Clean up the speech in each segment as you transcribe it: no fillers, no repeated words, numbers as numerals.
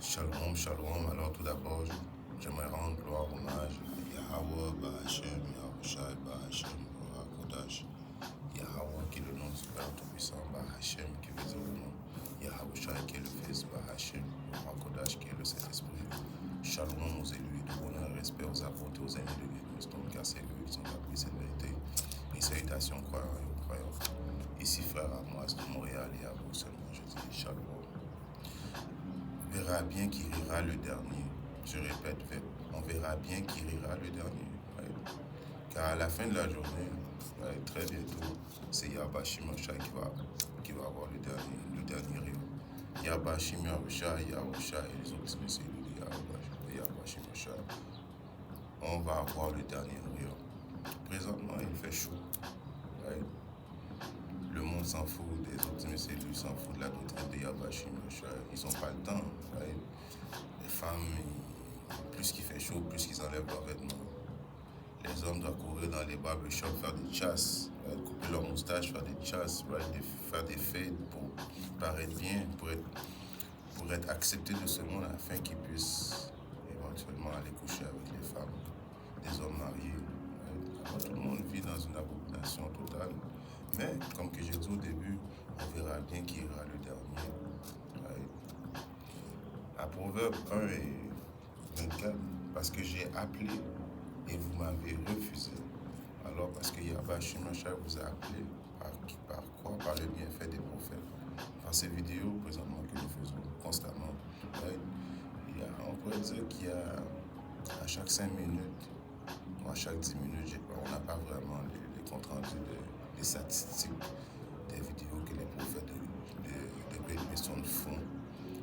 Shalom, shalom. Alors tout d'abord, j'aimerais rendre gloire, hommage à Yahweh, Bahashem, Yahushai, Bahashem, Kodash. Yahweh qui est le nom du Père Tout-Puissant, Bahashem qui veut dire le nom. Yahushai qui est le Fils, Bahashem, Kodash qui est le Saint-Esprit. Shalom aux élus et de bonheur, respect aux apôtres et aux amis de l'Église, car c'est eux qui ont appris cette vérité. Et salutations croyants et aux croyants. Ici frère Amos de Montréal et à vous seulement, je dis shalom. Verra bien qui rira le dernier. Je répète, on verra bien qui rira le dernier. Ouais. Car à la fin de la journée, très bientôt, c'est Yahba Shimosha qui va avoir le dernier rire. Yahba Shimosha, Yahusha et les autres messieurs de Yahba Shimosha. On va avoir le dernier rire. Présentement, il fait chaud. Ouais. Le monde s'en fout des optimistes élus, s'en fout de la doctrine de Yahba Shimosha. Ils n'ont pas le temps. Ouais. Les femmes, plus qu'il fait chaud, plus qu'ils enlèvent leurs vêtements. Les hommes doivent courir dans les barbershops, faire des chasses, couper leurs moustaches, faire des chasses, faire des fades pour paraître bien, pour être acceptés de ce monde afin qu'ils puissent éventuellement aller coucher avec les femmes, des hommes mariés. Alors, tout le monde vit dans une abomination totale. Mais, comme que j'ai dit au début, on verra bien qui ira le dernier. À Proverbe 1 et 24, parce que j'ai appelé et vous m'avez refusé. Alors, parce que Yahba Shimosha vous a appelé, par quoi? Par le bienfait des prophètes. Par ces vidéos, présentement, que nous faisons constamment. On pourrait dire qu'il y a, à chaque 5 minutes, ou à chaque 10 minutes, on n'a pas vraiment les comptes rendus des statistiques des vidéos que les prophètes de bénédiction font.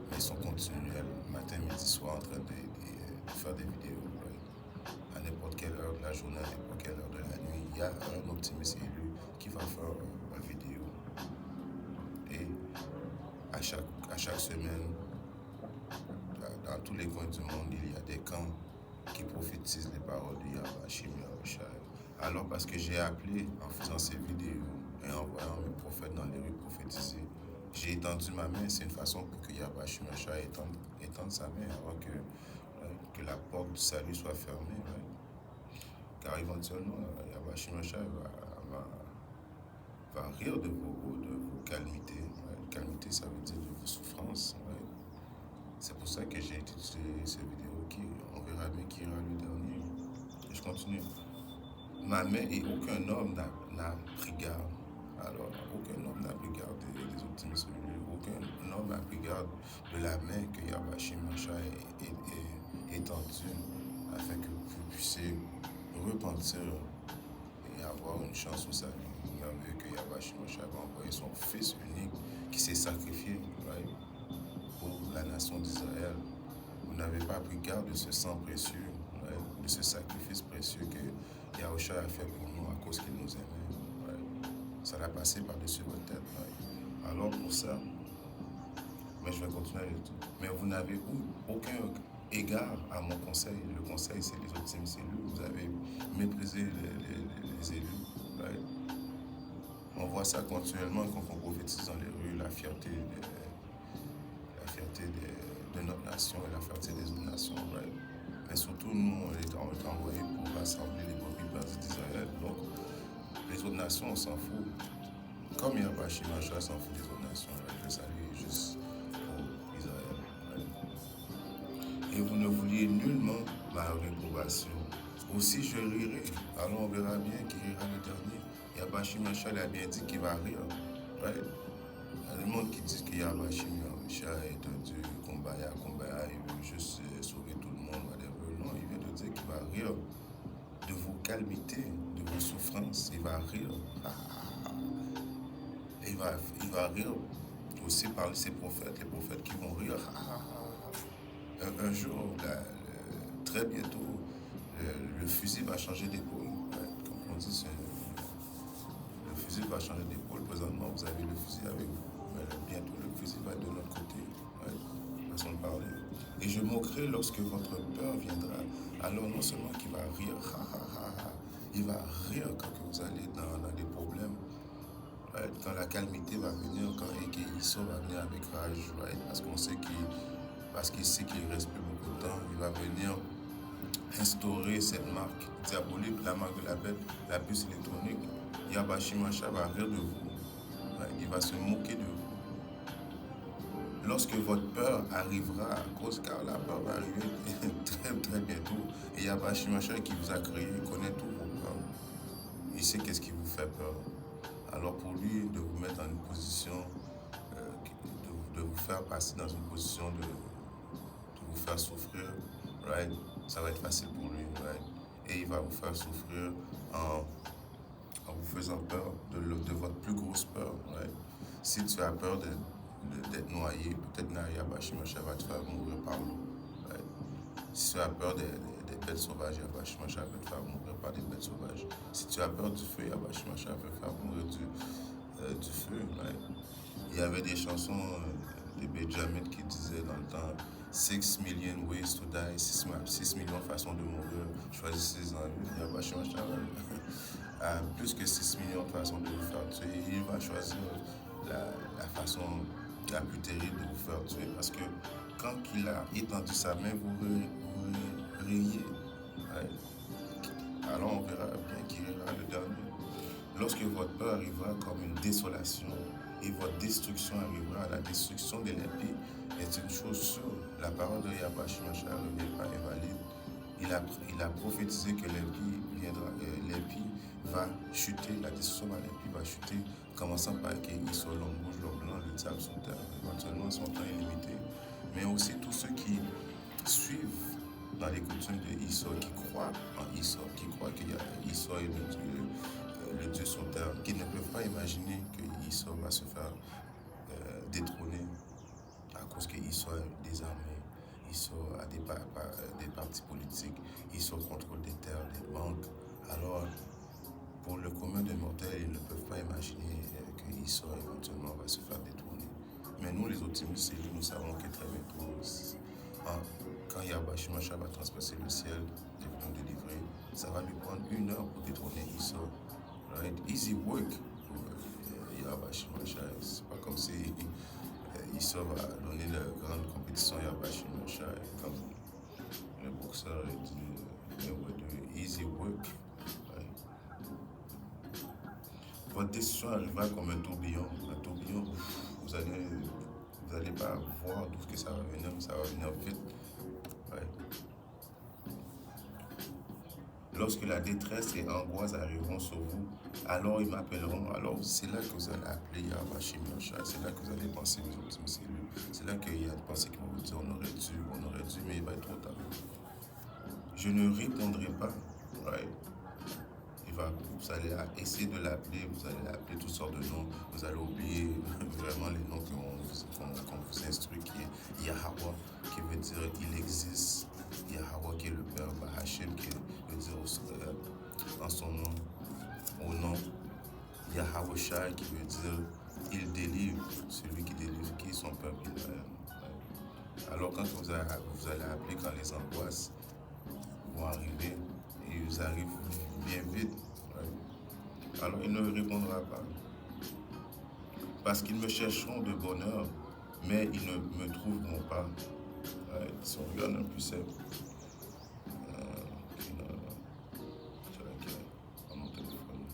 Mais ils sont continuels, matin, midi, soir, en train de faire des vidéos. À n'importe quelle heure de la journée, à n'importe quelle heure de la nuit, il y a un optimiste élu qui va faire une vidéo. Et à chaque semaine, dans tous les coins du monde, il y a des camps qui prophétisent les paroles de Yahba Shimosha. Alors, parce que j'ai appelé en faisant ces vidéos et en voyant mes prophètes dans les rues prophétiser, j'ai étendu ma main. C'est une façon pour que Yahba Shimosha étende sa main avant que la porte du salut soit fermée. Car éventuellement, Yahba Shimosha va rire de vos calamités. Calamité, ça veut dire de vos souffrances. C'est pour ça que j'ai intitulé cette vidéo on verra bien qui ira le dernier. Et je continue. Ma main et aucun homme n'a pris garde. Alors, aucun homme n'a pris garde des optimistes. Aucun homme n'a pris garde de la main que Yahba Shimosha est étendue afin que vous puissiez repentir et avoir une chance au salut. Merveilleux que Yahba Shimosha va envoyer son Fils unique qui s'est sacrifié pour la nation d'Israël. Vous n'avez pas pris garde de ce sang précieux, de ce sacrifice précieux que Yahushua a fait pour nous à cause qu'il nous aimait. Ça l'a passé par-dessus votre tête. Alors pour ça, mais je vais continuer avec tout. Mais vous n'avez aucun égard à mon conseil. Le conseil, c'est les optimistes élus. Vous avez méprisé les élus. On voit ça continuellement quand on prophétise dans les rues, la fierté de notre nation et la fierté des autres nations. Mais surtout, nous, on est envoyés pour rassembler les brebis perdues d'Israël. Donc, les autres nations, on s'en fout. Comme Yahba Shimosha s'en fout des autres nations. Le salut est juste pour Israël. Et vous ne vouliez nullement ma réprobation. Aussi je rirai. Alors on verra bien qui rira le dernier. Yahba Shimosha a bien dit qu'il va rire. Il y a des gens qui disent que Yahba Shimosha est un Dieu kumbaya, il veut juste sauver tout le monde, whatever. Non, il vient de dire qu'il va rire de vos calamités, de vos souffrances. Il va rire. Et il va rire aussi par ses prophètes, les prophètes qui vont rire. Un jour, très bientôt, le fusil va changer d'épaule. Comme on dit, le fusil va changer d'épaule. Présentement, vous avez le fusil avec vous. Mais bientôt, le fusil va être de l'autre côté. Façon de parler. Et je moquerai lorsque votre peur viendra. Alors, non seulement qu'il va rire, il va rire quand vous allez dans des problèmes. Quand la calamité va venir, quand Issa va venir avec rage, parce qu'on sait qu'il parce qu'il sait qu'il ne reste plus beaucoup de temps, il va venir instaurer cette marque diabolique, la marque de la bête, la puce électronique. Yahweh Shimashia va rire de vous. Il va se moquer de vous. Lorsque votre peur arrivera, à cause car la peur va arriver très bientôt, et Yahweh Shimashia qui vous a créé, il connaît tous vos peurs. Il sait qu'est-ce qui vous fait peur. Alors pour lui, de vous mettre dans une position, de vous faire passer dans une position de vous faire souffrir, right? Ça va être facile pour lui, right? Et il va vous faire souffrir en vous faisant peur de votre plus grosse peur, right? Si tu as peur d'être noyé, peut-être Yahweh Shimashia va te faire mourir par l'eau, right? Si tu as peur des bêtes sauvages, Yahweh Shimashia va te faire mourir par des bêtes sauvages. Si tu as peur du feu, Yahweh Shimashia va te faire mourir du feu, right? Il y avait des chansons de Benjamin qui disaient dans le temps 6 million ways to die, 6 millions de façons de mourir, choisissez en une. Yahweh Shimashia a plus que 6 millions de façons de vous faire tuer. Il va choisir la façon la plus terrible de vous faire tuer, parce que quand il a étendu sa main, vous riez. Ouais. Alors on verra bien qui rira le dernier. Lorsque votre peur arrivera comme une désolation et votre destruction arrivera, la destruction de l'impie est une chose sûre. La parole de Yahweh Shimashia ne revient pas invalide. Il a prophétisé que l'impie va chuter, la destruction de l'impie va chuter, commençant par qu'il soit l'homme rouge, l'homme blanc, le diable sur terre. Éventuellement, son temps est limité. Mais aussi tous ceux qui suivent dans les coutumes de Esau, qui croient en Esau, qui croient qu'il y a Esau et le Dieu sur terre, qui ne peuvent pas imaginer que Esau va se faire détrôner à cause que Esau est désarmé. Esau a des partis politiques, Esau contrôle des terres, des banques. Alors, pour le commun des mortels, ils ne peuvent pas imaginer que Esau éventuellement va se faire détrôner. Mais nous, les optimistes, nous savons que très bientôt, quand Yahweh Shimashia va transpasser le ciel et nous délivrer, ça va lui prendre 1 heure pour détrôner Esau. Right? Easy work pour Yahweh Shimashia. C'est pas comme si Esau va donner la grande compétition à Yahweh Shimashia, comme le boxeur dit, easy work. Right? Votre décision arrivera comme un tourbillon. Un tourbillon, vous allez pas voir d'où que ça va venir, mais ça va venir vite. Ouais. Lorsque la détresse et l'angoisse arriveront sur vous, alors ils m'appelleront. Alors c'est là que vous allez appeler Yahweh Shimashia. C'est là que vous allez penser aux ultimes cellules. C'est là qu'il y a des pensées qui vont vous dire on aurait dû, mais il va être trop tard. Je ne répondrai pas. Right? Vous allez essayer de l'appeler, vous allez l'appeler toutes sortes de noms, vous allez oublier vraiment les noms qu'on vous instruit, qui est Yahweh, qui veut dire il existe, Yahweh qui est le Père, Hashem qui veut dire en son nom, au nom, Yahweh Shai qui veut dire il délivre, celui qui délivre, qui est son peuple. Alors quand vous allez appeler, quand les angoisses vont arriver, et ils arrivent bien vite, alors il ne répondra pas. Parce qu'ils me chercheront de bonheur, mais ils ne me trouveront pas. Si on regarde un peu ça, mon téléphone.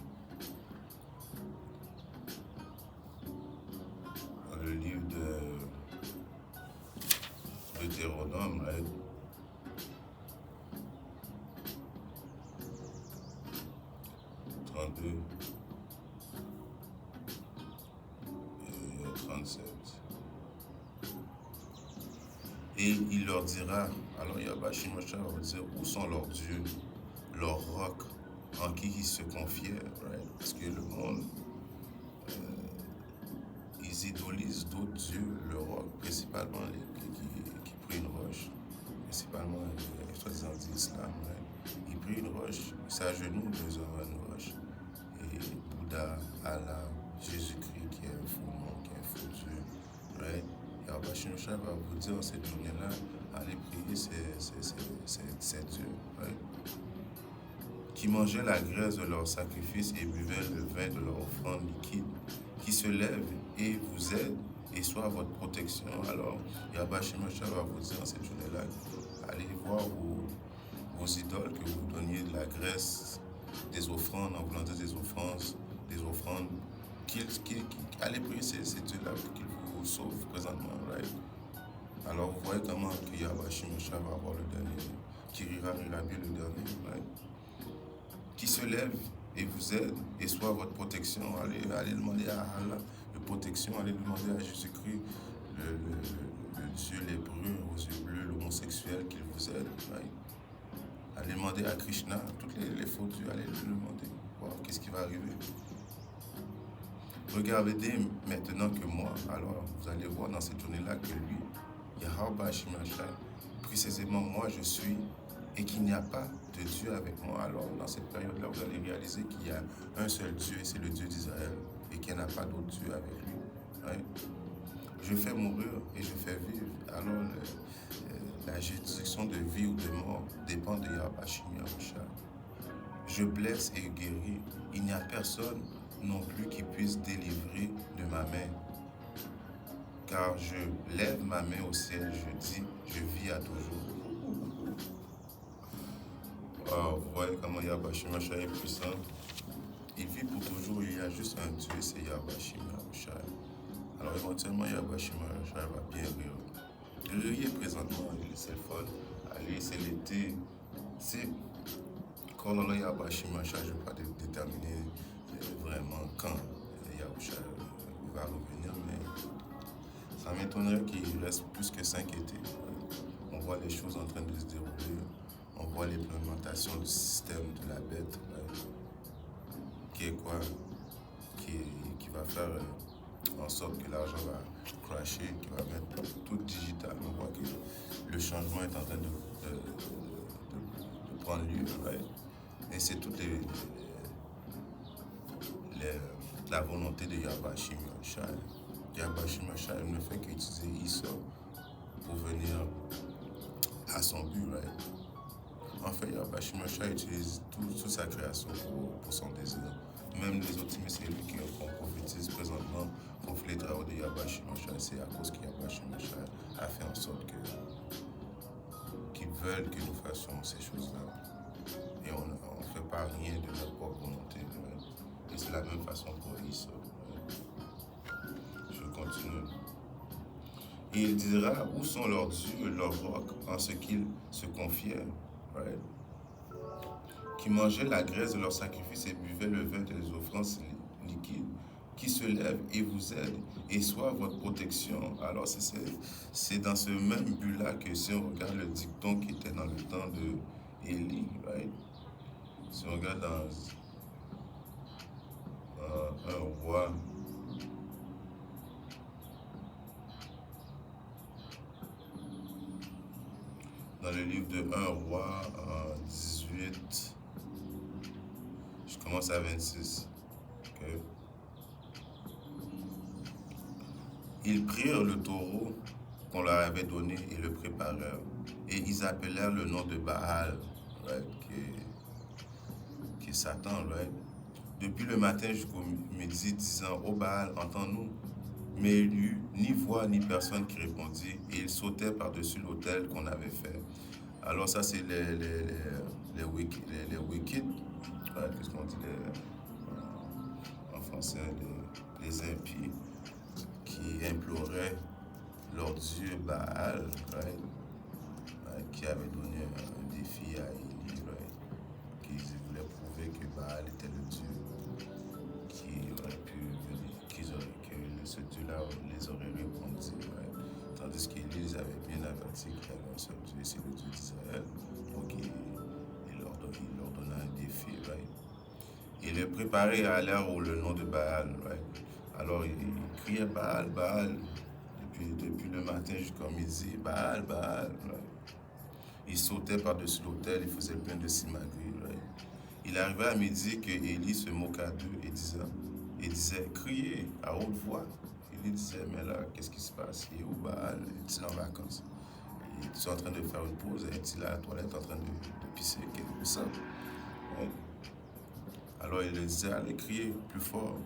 Le livre de Deutéronome, right? Et 37. Et il leur dira, alors Yahweh Shimashia va dire, où sont leurs dieux, leurs rocs, en qui ils se confiaient, right? Parce que le monde, ils idolisent d'autres dieux, le roc, principalement qui prient une roche, principalement les soi-disant d'islam, right? Ils prient une roche, ils s'agenouillent devant une roche. Et Bouddha, Allah, Jésus-Christ qui est un faux nom, qui est un faux Dieu, right? Yahweh Shimashia va vous dire cette journée-là, allez prier ces dieux, right? Qui mangeaient la graisse de leurs sacrifices et buvaient le vin de leur offrande liquide, qui se lèvent et vous aident et soit votre protection. Alors, Yahweh Shemashah va vous dire en cette journée-là, allez voir vos idoles, que vous donniez de la graisse, des offrandes, en voulant dire des offrandes, allez prier ces dieux-là pour qu'ils vous sauvent présentement, right? Alors vous voyez comment que Yahweh Shemashah va avoir le dernier, qui rira le dernier, right? Qui se lève et vous aide et soit votre protection. Allez demander à Allah de protection, allez demander à Jésus-Christ, le Dieu lépreux aux yeux bleus, l'homosexuel, qu'il vous aide. Right? Allez demander à Krishna, toutes les faux dieux, allez le demander, voir qu'est-ce qui va arriver. Regardez maintenant que moi, alors vous allez voir dans cette journée-là que lui, Yahweh Shemashah, précisément moi je suis, et qu'il n'y a pas de Dieu avec moi. Alors dans cette période-là, vous allez réaliser qu'il y a un seul Dieu, et c'est le Dieu d'Israël, et qu'il n'y en a pas d'autre Dieu avec lui. Right? Je fais mourir et je fais vivre. Alors la juridiction de vie ou de mort dépend de Yahweh Shemashah. Je blesse et guéris. Il n'y a personne non plus qui puisse délivrer de ma main. Car je lève ma main au ciel, je dis, je vis à toujours. Vous voyez comment Yahweh Shemashah est puissant. Il vit pour toujours, il y a juste un Dieu, c'est Yahweh Shemashah. Alors éventuellement, Yahweh Shemashah va bien rire. Riez présentement, c'est le fun. Allez, c'est l'été. C'est quand on a Yahweh Shemashah, je ne vais pas déterminer vraiment quand Yahweh va revenir, mais ça m'étonnerait qu'il reste plus que 5 étés. On voit les choses en train de se dérouler. On voit l'implémentation du système de la bête, qui est quoi? Qui va faire en sorte que l'argent va crasher, qui va mettre tout digital. On voit que le changement est en train de prendre lieu. Right? Et c'est toute la volonté de Yahweh Shemashah. Yahweh Shemashah ne fait qu'utiliser Issa pour venir à son but. Right? En fait, Yahweh Shemashah utilise toute sa création pour son désir. Même les optimistes et lui qui prophétisent présentement contre les travaux de Yahweh Shemashah, c'est à cause que Yahweh Shemashah a fait en sorte qu'ils veulent que nous fassions ces choses-là. Et on ne fait pas rien de notre propre volonté. Et c'est la même façon pour Issa. Je continue. Et il dira, où sont leurs dieux, leurs rocs, en ce qu'ils se confiaient, right? Qui mangeaient la graisse de leurs sacrifices et buvaient le vin des offrandes liquides, qui se lèvent et vous aident, et soit votre protection. Alors c'est dans ce même but-là que si on regarde le dicton qui était dans le temps de Élie, right? Si on regarde dans un roi, dans le livre de 1 roi, 18, je commence à 26. Okay. Ils prirent le taureau qu'on leur avait donné et le préparèrent. Et ils appelèrent le nom de Baal, right, qui est Satan, right? Depuis le matin jusqu'au midi, disant, ô Baal, entends-nous. Mais il n'y eut ni voix ni personne qui répondit, et ils sautaient par-dessus l'autel qu'on avait fait. Alors ça, c'est les wicked, qu'est-ce qu'on dit en français, les impies, qui imploraient leur dieu Baal, right? Qui avait donné un défi à Élie, right? Qui voulait prouver que Baal était le dieu qui aurait pu venir, que ce dieu-là les aurait répondu, right? Tandis qu'Élie les avait bien avertis qu'il y avait un seul dieu, c'est le dieu d'Israël. Donc il leur donna un défi, right? Il les préparait à aller au le nom de Baal, right? Alors il criait Baal, Baal, depuis le matin jusqu'au midi, Baal, Baal, right? Il sautait par-dessus l'autel, il faisait plein de simagrées, right? Il arrivait à midi que Élie se moqua d'eux et disait, criez à haute voix. Il disait, mais là, qu'est-ce qui se passe? Il est où Baal? Est-il en vacances? Ils sont en train de faire une pause, est-il à la toilette en train de pisser, quelque chose. Ouais. Alors il disait, allez crier plus fort.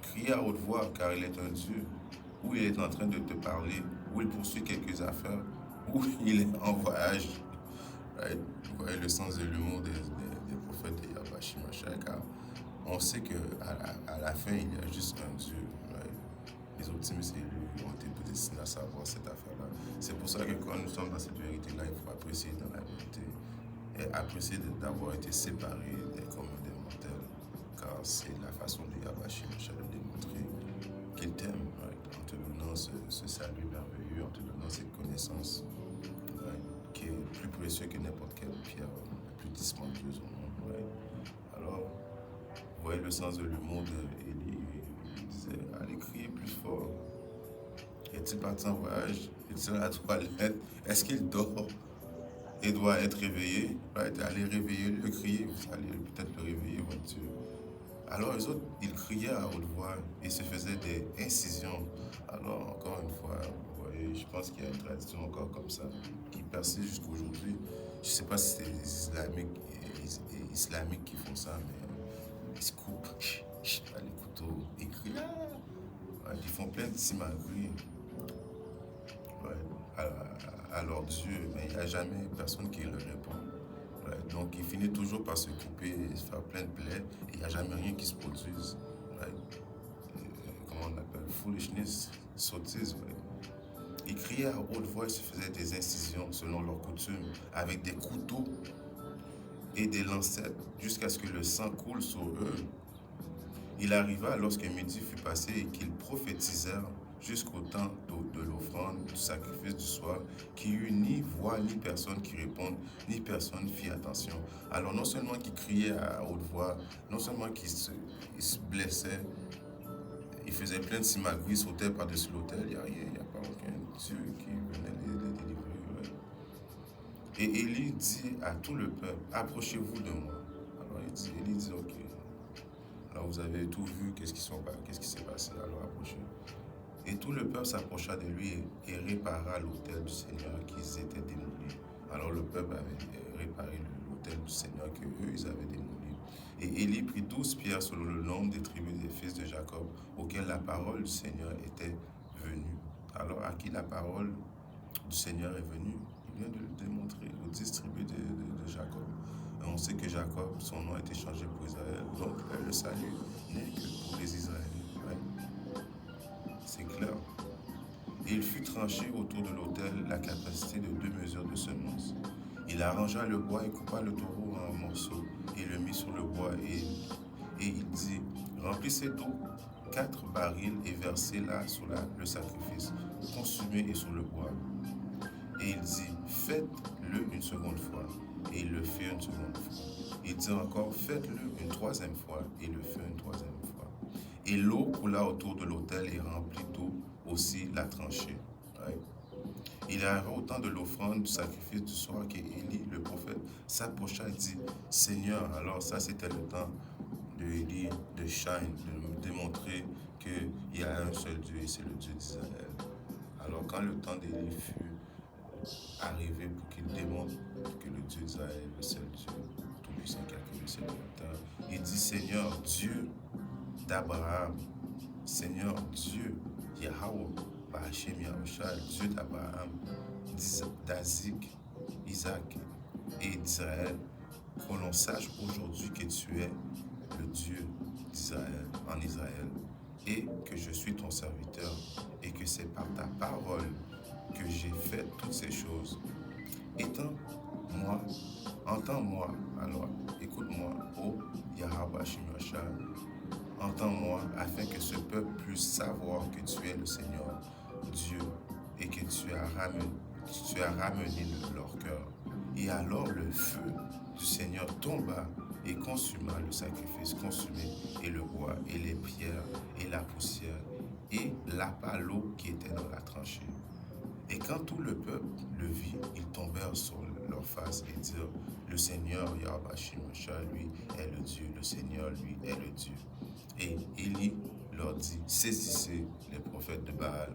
Criez à haute voix, car il est un Dieu. où il est en train de te parler, où il poursuit quelques affaires, où il est en voyage. Right? Vous voyez le sens de l'humour des prophètes de Yahweh Shemashai, car on sait qu'à la fin, il y a juste un Dieu. Right? Les optimistes élus ont été prédestinés à savoir cette affaire-là. C'est pour ça que quand nous sommes dans cette vérité-là, il faut apprécier dans la vérité et apprécier d'avoir été séparés des communs des mortels, car c'est la façon de Yahweh Shemashai de démontrer qu'il t'aime, right? En te donnant ce salut merveilleux, en te donnant cette connaissance, right? Qui est plus précieux que n'importe quelle pierre la plus dispendieuse au monde. Right? Alors, vous voyez le sens de l'humour d'Élie. Il disait, allez crier plus fort. Est-il parti en voyage? Est-il à la toilette? Est-ce qu'il dort? Il doit être réveillé. Right? Allez réveiller, le crier, vous allez peut-être le réveiller, votre Dieu. Alors les autres, ils criaient à haute voix et se faisaient des incisions. Alors encore une fois, vous voyez, je pense qu'il y a une tradition encore comme ça qui persiste jusqu'à aujourd'hui. Je ne sais pas si c'est les islamiques qui font ça, mais ils se coupent les couteaux, ils crient. Ouais, ils font plein de simagrées à leur Dieu, mais il n'y a jamais personne qui leur répond. Right? Donc il finit toujours par se couper et se faire plein de plaies et il n'y a jamais rien qui se produise. Right? Comment on appelle? Foolishness, sottise. Right? Ils criaient à haute voix et se faisaient des incisions selon leur coutume avec des couteaux et des lancettes jusqu'à ce que le sang coule sur eux. Il arriva lorsque midi fut passé et qu'ils prophétisèrent jusqu'au temps de l'offrande, du sacrifice du soir, qu'il n'y eut ni voix, ni personne qui réponde, ni personne fit attention. Alors non seulement qu'ils criaient à haute voix, non seulement qu'ils se blessaient, ils faisaient plein de simagrées, sautaient par-dessus l'autel, il n'y a rien, il n'y a pas aucun Dieu qui venait les délivrer. Ouais. Et Élie dit à tout le peuple, approchez-vous de moi. Alors Élie dit, ok. Alors vous avez tout vu, qu'est-ce qui s'est passé, alors approchez. Et tout le peuple s'approcha de lui et répara l'autel du Seigneur qu'ils étaient démolis. Alors le peuple avait réparé l'autel du Seigneur qu'eux, ils avaient démoli. Et Élie prit 12 pierres selon le nombre des tribus des fils de Jacob, auxquelles la parole du Seigneur était venue. Alors à qui la parole du Seigneur est venue? Il vient de le démontrer aux 10 tribus de Jacob. Et on sait que Jacob, son nom a été changé pour Israël. Donc le salut n'est que pour les Israéliens. C'est clair. Et il fut tranché autour de l'autel la capacité de 2 mesures de semences. Il arrangea le bois et coupa le taureau en morceaux et le mit sur le bois et il dit, remplissez d'eau 4 barils et versez-la sur le sacrifice, consumé et sur le bois. Et il dit, faites-le une seconde fois. Et il le fit une seconde fois. Il dit encore, faites-le une troisième fois. Et il le fit une troisième fois. Et l'eau coula autour de l'autel et remplit d'eau aussi la tranchée. Right? Il arriva au temps de l'offrande du sacrifice du soir qu'Élie, le prophète, s'approcha et dit, Seigneur, alors ça c'était le temps de Élie, de shine, de démontrer qu'il y a un seul Dieu et c'est le Dieu d'Israël. Alors quand le temps d'Élie fut arrivé pour qu'il démontre que le Dieu d'Israël est le seul Dieu, tout-puissant qui a créé le ciel et la terre, il dit, Seigneur, Dieu d'Abraham, Seigneur Dieu, Yahweh, Bahashem Yahushua, Dieu d'Abraham, d'Isaac, Isaac et d'Israël, que l'on sache aujourd'hui que tu es le Dieu d'Israël, en Israël, et que je suis ton serviteur, et que c'est par ta parole que j'ai fait toutes ces choses. Entends-moi, alors écoute-moi, ô Yahweh Shemashai, entends-moi afin que ce peuple puisse savoir que tu es le Seigneur, Dieu, et que tu as ramené leur cœur. Et alors le feu du Seigneur tomba et consuma le sacrifice consumé, et le bois, et les pierres, et la poussière, et lappa l'eau qui était dans la tranchée. Et quand tout le peuple le vit, ils tombèrent sur leur face et dirent, le Seigneur Yahweh Shemashai, lui est le Dieu, le Seigneur, lui est le Dieu. Et Élie leur dit, saisissez les prophètes de Baal,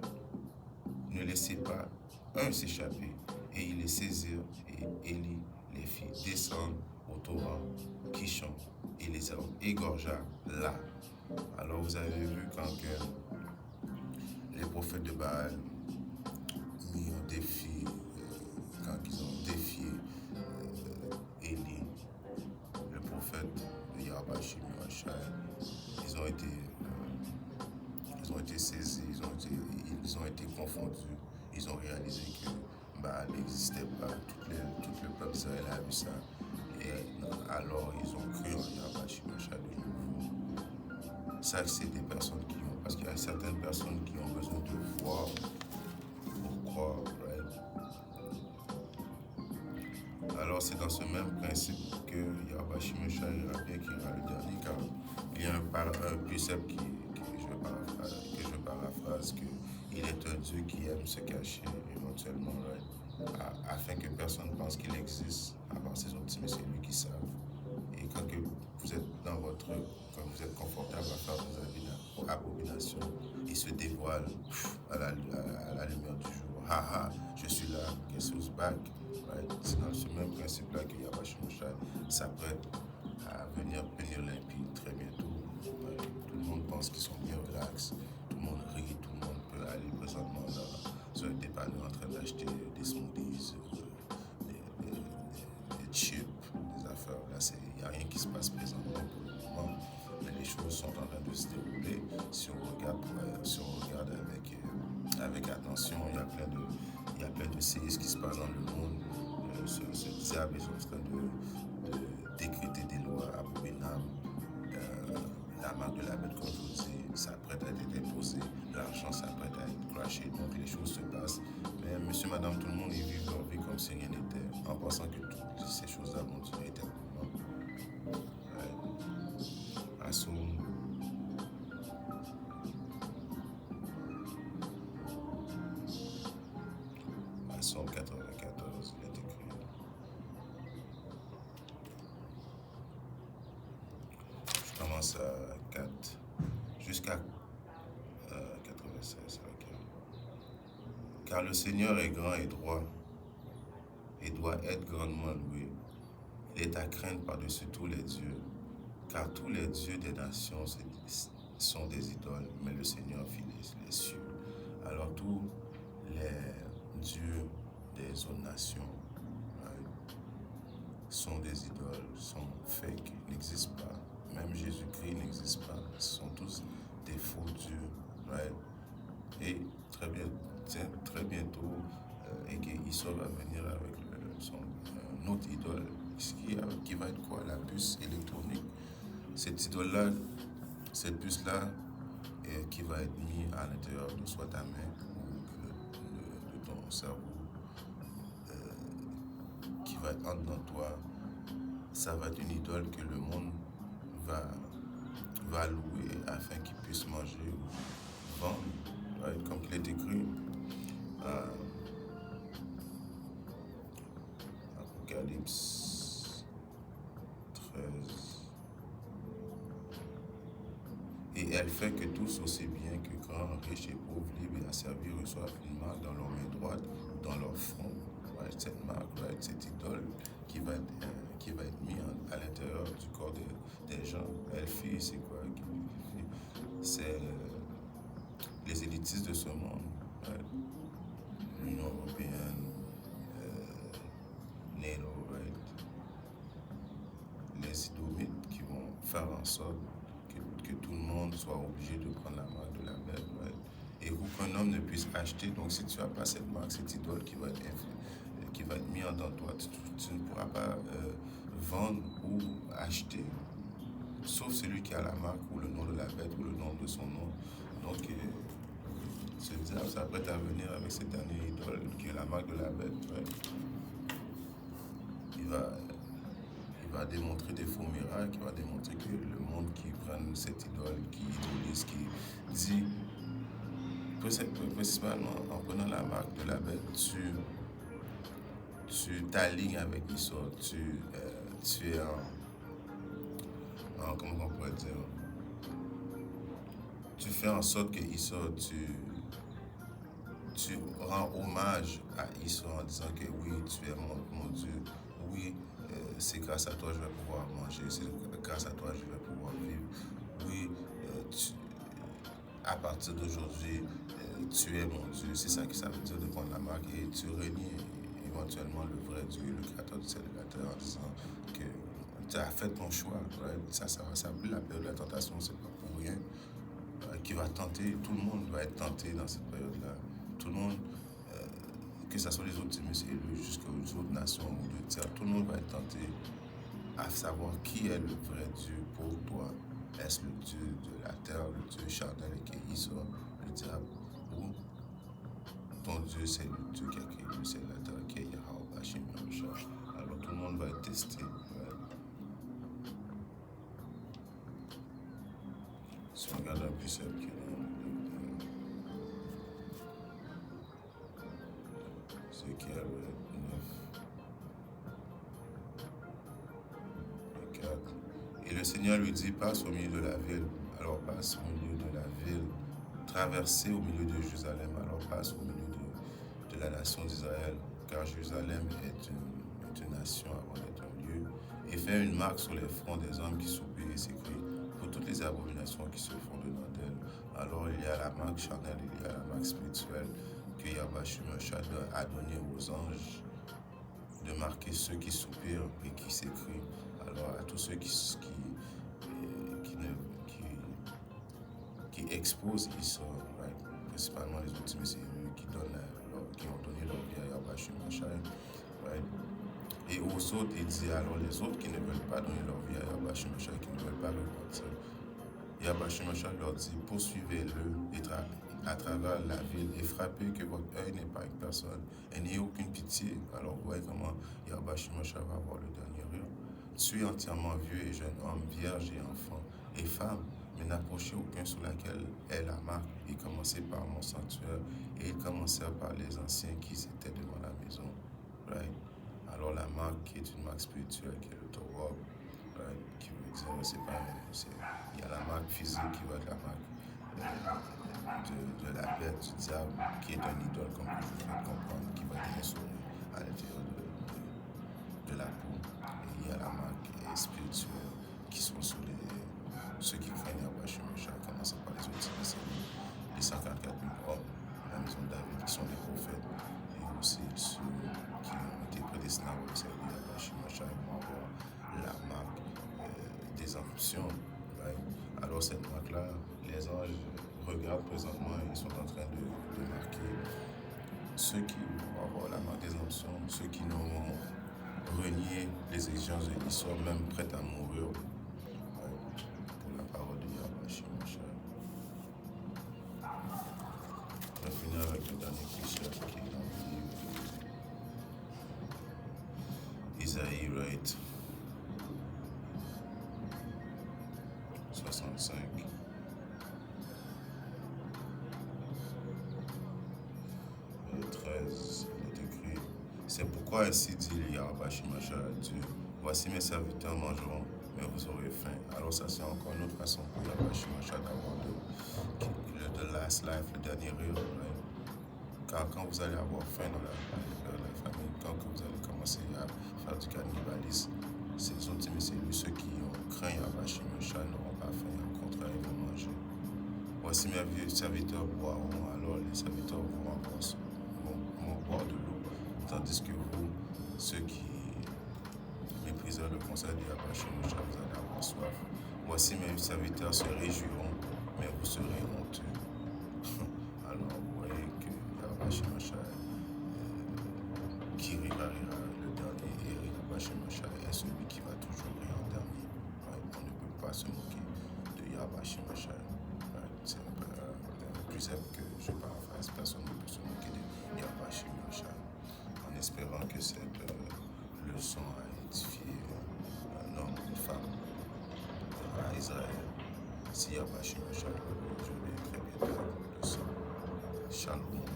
ne laissez pas un s'échapper. Et ils les saisirent, et Élie les fit descendre au torrent Kishon, et les égorgea là. Alors vous avez vu quand les prophètes de Baal mis au défi, quand ils ont défié Élie, le prophète de Yahweh Shimashai, ils ont été saisis, ils ont été confondus, ils ont réalisé que Baal n'existait pas, tout le peuple d'Israël a vu ça, et alors ils ont cru en Yahweh Shimashai de nouveau. Ça, c'est des personnes qui ont, parce qu'il y a certaines personnes qui ont besoin de voir pour croire, right? Alors c'est dans ce même principe que Yahweh Shimashai ira bien qu'il ira le dernier, car il y a un précepte que je paraphrase, qu'il est un Dieu qui aime se cacher éventuellement, right? Afin que personne ne pense qu'il existe, à part ses autres, mais c'est lui qui savent. Et quand vous êtes quand vous êtes confortable à faire vos abominations, il se dévoile à la lumière du jour. Haha, je suis là, guess who's back? Right? C'est dans ce même principe-là que Yahweh Shimashai s'apprête à venir punir l'impie très bientôt. Right? Tout le monde pense qu'ils sont bien relax, tout le monde rit, tout le monde peut aller présentement sur un dépanneur en train d'acheter des smoothies, des chips, des affaires. Là, il n'y a rien qui se passe présentement pour le moment, mais les choses sont en train de se dérouler. Si on regarde avec attention, il y a plein de séismes qui se passent dans le monde. Ce diable est en train de décréter des lois abominables. La marque de la bête, comme je vous dis, s'apprête à être imposée, l'argent s'apprête à être crashé, donc les choses se passent. Mais monsieur, madame, tout le monde, ils vivent leur vie comme si rien n'était, en pensant que toutes ces choses-là vont durer éternellement. Psaume 94, il est écrit. Je commence à 4 jusqu'à 96. Okay. Car le Seigneur est grand et droit et doit être grandement loué. Il est à craindre par-dessus tous les dieux, car tous les dieux des nations sont des idoles, mais le Seigneur fit les cieux. Alors tous les dieux des autres nations sont des idoles, sont fake, n'existent pas. Même Jésus-Christ n'existe pas. Ce sont tous des faux dieux. Right? Et très bientôt, Esau va venir avec son autre idole, qui va être quoi? La puce électronique. Cette idole-là, cette puce-là, qui va être mise à l'intérieur de soit ta main ou de ton cerveau, qui va être entre toi. Ça va être une idole que le monde va louer afin qu'il puisse manger ou vendre, right? Comme il est écrit. Apocalypse 13. Et elle fait que tous, aussi bien que grands, riches et pauvres, libres et asservis, reçoivent une marque dans leur main droite ou dans leur front. Right? Cette marque, right? Cette idole qui va être mise à l'intérieur du corps des gens. Elle-fille, c'est quoi? C'est les élitistes de ce monde. Right? L'Union européenne, NATO, right? Les idomites qui vont faire en sorte que tout le monde soit obligé de prendre la marque de la bête, right? Et qu'aucun homme ne puisse acheter. Donc si tu n'as pas cette marque, cette idole qui va être mise dans toi, tu ne pourras pas vendre ou acheter, sauf celui qui a la marque ou le nom de la bête ou le nom de son nom. Donc ce diable s'apprête à venir avec cette dernière idole qui est la marque de la bête, right? Il va démontrer des faux miracles, il va démontrer que le monde qui prend cette idole, qui idolise, qui dit, principalement en prenant la marque de la bête, tu t'alignes avec Esau, tu es comment on pourrait dire, tu fais en sorte que Esau, tu rends hommage à Esau en disant que oui, tu es mon Dieu, oui, c'est grâce à toi que je vais pouvoir manger, c'est grâce à toi que je vais pouvoir vivre, oui, à partir d'aujourd'hui, tu es mon Dieu. C'est ça que ça veut dire de prendre la marque. Et tu renies éventuellement le vrai Dieu, le créateur du ciel et de la terre, en disant que tu as fait ton choix. Right? Ça va s'appeler la période de la tentation, c'est pas pour rien. Qui va tenter, tout le monde va être tenté dans cette période-là. Tout le monde, que ce soit les optimistes élus jusqu'aux autres nations ou de terre, tout le monde va être tenté à savoir qui est le vrai Dieu pour toi. Est-ce le Dieu de la terre, le Dieu charnel et qui est Isra, le diable, ou ton Dieu c'est le Dieu qui a créé le ciel et la terre, qui est Yahweh Hashem Yahushua. Alors tout le monde va être testé. Ouais. Si on regarde un peu celle qui est ce qui est le 9, 4. Et le Seigneur lui dit, passe au milieu de la ville. Alors passe au milieu de la ville. Traversez au milieu de Jérusalem. Alors passe au milieu de la nation d'Israël. Car Jérusalem est une nation avant d'être un lieu. Et fait une marque sur les fronts des hommes qui soupirent et s'écrient pour toutes les abominations qui se font dedans d'elle. Alors il y a la marque charnelle, il y a la marque spirituelle que Yahweh Shemashah a donné aux anges de marquer ceux qui soupirent et qui s'écrient. Alors à tous ceux qui exposent Isra, right? Principalement les optimistes qui ont donné leur vie à Yahweh Shemashah, right? Et aux autres, il dit alors les autres qui ne veulent pas donner leur vie à Yahweh Shemashah, qui ne veulent pas repartir, Yahweh Shemashah leur dit poursuivez-le à travers la ville et frappez que votre œil n'épargne personne et n'ayez aucune pitié. Alors vous voyez comment Yahweh Shemashah va avoir le dernier rire. Tuez entièrement vieux et jeunes hommes, vierges et enfants et femmes, mais n'approchez aucun sur laquelle est la marque, et commencez par mon sanctuaire. Et ils commencèrent par les anciens qui étaient devant la maison. Right? Alors la marque qui est une marque spirituelle, qui est le Torah, right? Qui veut dire, il y a la marque physique qui va être la marque de la bête, du diable, qui est un idole, comme je vous fais comprendre, qui va être insoumis à l'intérieur de la peau. Et il y a la marque spirituelle qui sont sur ceux qui craignent Yahweh Shemashah, commençant par les optimistes, les 144 000 hommes de la maison de David, qui sont des prophètes, et aussi ceux qui ont été prédestinés à observer Yahweh Shemashah et vont avoir la marque des ambitions. Right? Alors cette marque-là, les anges regardent présentement, ils sont en train de marquer ceux qui vont avoir la marque des ambitions, ceux qui n'auront renié les exigences de l'histoire, même prêts à mourir pour la parole de Yahweh Shemashah. On va finir avec le dernier cliché qui est dans le livre Isaïe, right? 65. Le 13, il est écrit. C'est pourquoi ainsi dit Yahweh Shemashah à Dieu. Voici mes serviteurs mangeront, mais vous aurez faim. Alors ça c'est encore une autre façon pour Yahweh Shemashah d'avoir the last life, le dernier rire. Right? Quand vous allez avoir faim dans la famille, quand vous allez commencer à faire du cannibalisme, ces optimistes élus, ceux qui ont craint Yahweh Shemashah n'auront pas faim, au contraire ils vont manger. Voici mes vieux serviteurs boiront, alors les serviteurs vont boire de l'eau, tandis que vous, ceux qui méprisent le conseil de Yahweh Shemashah, vous allez avoir soif. Voici mes serviteurs se réjouiront, mais vous serez honteux. Alors vous voyez que Yahweh Shemashah qui rira le dernier, et Yahweh Shemashah est celui qui va toujours rire en dernier. Right? On ne peut pas se moquer de Yahweh Shemashah. Right? C'est un peu plus simple que je paraphrase. Personne ne peut se moquer de Yahweh Shemashah. En espérant que cette leçon a édifié un homme, une femme à Israël. Si Yahweh Shemashah, je vais très bientôt la leçon. Shalom.